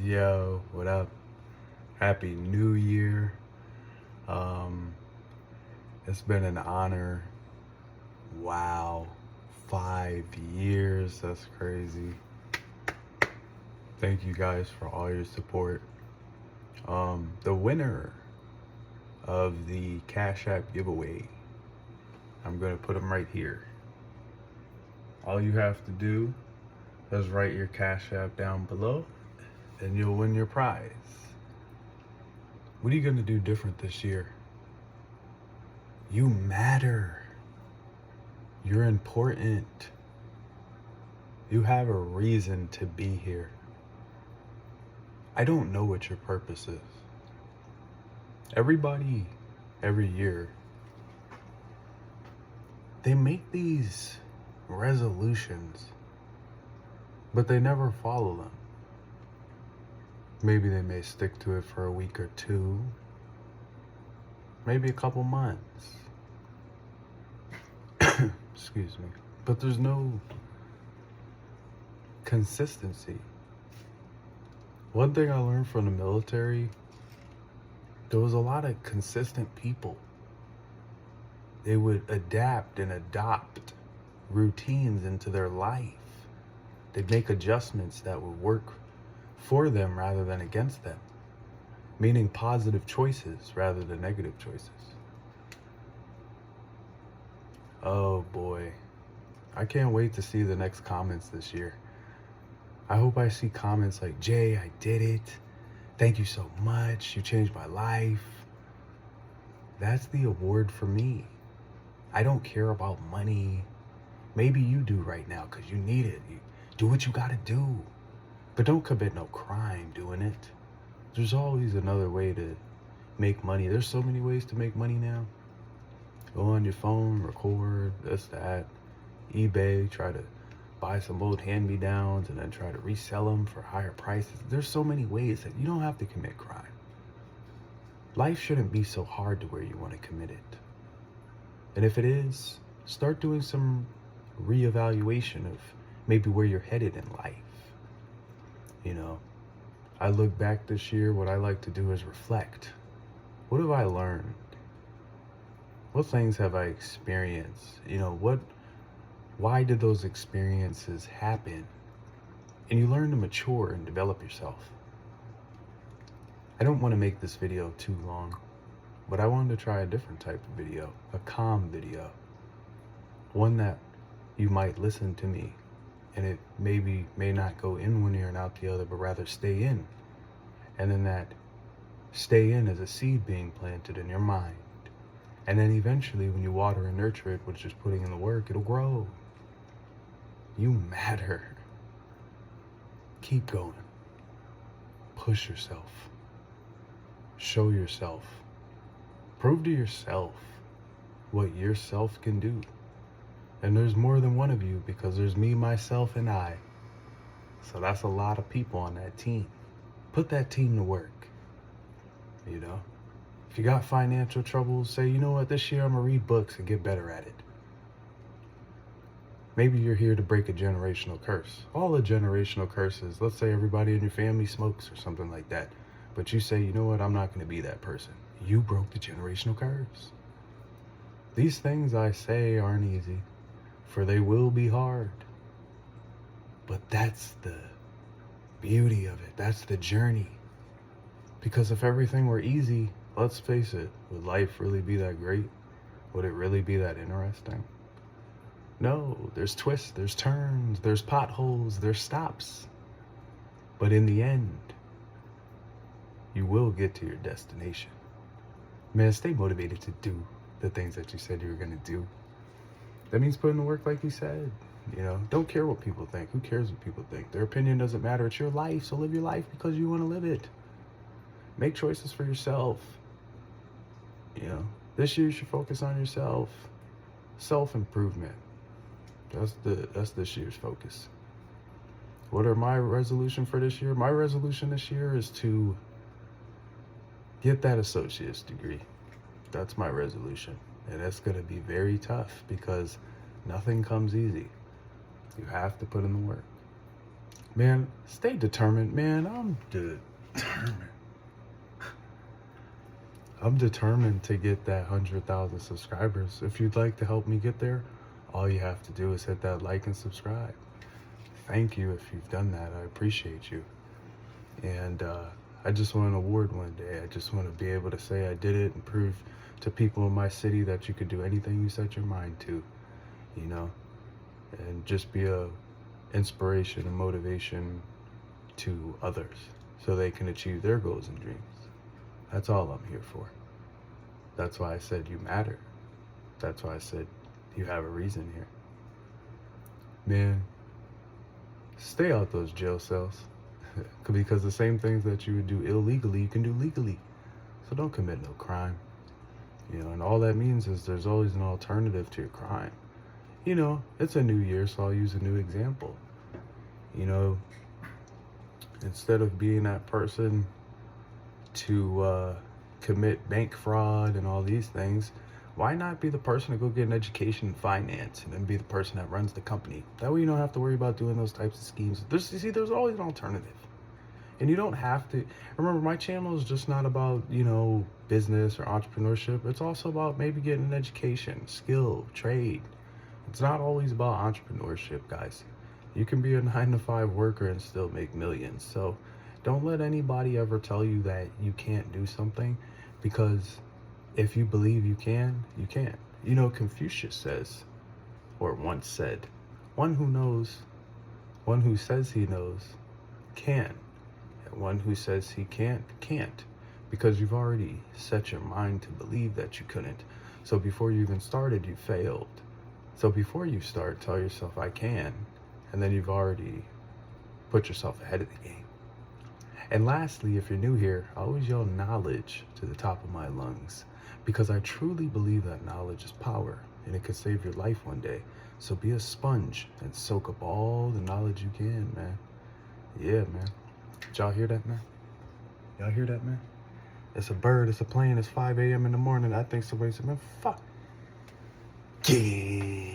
Yo, what up? Happy New Year. It's been an honor. Wow. 5 years. That's crazy. Thank you guys for all your support. The winner of the Cash App giveaway, I'm going to put them right here. All you have to do is write your Cash App down below and you'll win your prize. What are you going to do different this year? You matter. You're important. You have a reason to be here. I don't know what your purpose is. Everybody, every year, they make these resolutions, but they never follow them. Maybe they may stick to it for a week or two, maybe a couple months. Excuse me. But there's no consistency. One thing I learned from the military, there was a lot of consistent people. They would adapt and adopt routines into their life. They'd make adjustments that would work for them rather than against them, meaning positive choices rather than negative choices. Oh boy, I can't wait to see the next comments this year. I hope I see comments like, Jay, I did it. Thank you so much. You changed my life. That's the award for me. I don't care about money. Maybe you do right now because you need it. You do what you got to do. But don't commit no crime doing it. There's always another way to make money. There's so many ways to make money now. Go on your phone, record, this, that, eBay, try to buy some old hand-me-downs and then try to resell them for higher prices. There's so many ways that you don't have to commit crime. Life shouldn't be so hard to where you want to commit it. And if it is, start doing some reevaluation of maybe where you're headed in life. You know, I look back this year, what I like to do is reflect. What have I learned? What things have I experienced? You know, why did those experiences happen? And you learn to mature and develop yourself. I don't want to make this video too long, but I wanted to try a different type of video, a calm video. One that you might listen to me and it may not go in one ear and out the other, but rather stay in. And then that stay in is a seed being planted in your mind. And then eventually when you water and nurture it, which is putting in the work, it'll grow. You matter. Keep going. Push yourself. Show yourself. Prove to yourself what yourself can do. And there's more than one of you because there's me, myself, and I. So that's a lot of people on that team. Put that team to work. You know? If you got financial troubles, say, you know what, this year I'm going to read books and get better at it. Maybe you're here to break a generational curse. All the generational curses, let's say everybody in your family smokes or something like that. But you say, you know what, I'm not going to be that person. You broke the generational curse. These things I say aren't easy, for they will be hard. But that's the beauty of it. That's the journey. Because if everything were easy, let's face it, would life really be that great? Would it really be that interesting? No, there's twists, there's turns, there's potholes, there's stops. But in the end, you will get to your destination. Man, stay motivated to do the things that you said you were going to do. That means putting the work like you said. You know, don't care what people think. Who cares what people think? Their opinion doesn't matter. It's your life, so live your life because you want to live it. Make choices for yourself. You know, this year you should focus on yourself. Self-improvement. That's this year's focus. What are my resolution for this year? My resolution this year is to get that associate's degree. That's my resolution. And that's going to be very tough because nothing comes easy. You have to put in the work. Man, stay determined, man. I'm determined. I'm determined to get that 100,000 subscribers. If you'd like to help me get there, all you have to do is hit that like and subscribe. Thank you if you've done that. I appreciate you. And I just want an award one day. I just want to be able to say I did it and prove to people in my city that you could do anything you set your mind to, you know, and just be a inspiration and motivation to others so they can achieve their goals and dreams. That's all I'm here for. That's why I said you matter. That's why I said you have a reason here. Man, stay out those jail cells. Because the same things that you would do illegally, you can do legally. So don't commit no crime. You know, and all that means is there's always an alternative to your crime. You know, it's a new year, so I'll use a new example. You know, instead of being that person to commit bank fraud and all these things, why not be the person to go get an education in finance and then be the person that runs the company? That way you don't have to worry about doing those types of schemes. There's always an alternative. And you don't have to. Remember, my channel is just not about, you know, business or entrepreneurship. It's also about maybe getting an education, skill, trade. It's not always about entrepreneurship, guys. You can be a 9-to-5 worker and still make millions. So don't let anybody ever tell you that you can't do something, because if you believe you can, you can. You know, Confucius says, or once said, one who says he knows, can. And one who says he can't, can't. Because you've already set your mind to believe that you couldn't. So before you even started, you failed. So before you start, tell yourself, I can. And then you've already put yourself ahead of the game. And lastly, if you're new here, I always yell knowledge to the top of my lungs, because I truly believe that knowledge is power and it could save your life one day. So be a sponge and soak up all the knowledge you can, man. Yeah, man. Did y'all hear that, man? Y'all hear that, man? It's a bird, it's a plane, it's 5 a.m. in the morning. I think somebody said, man, fuck. Yeah.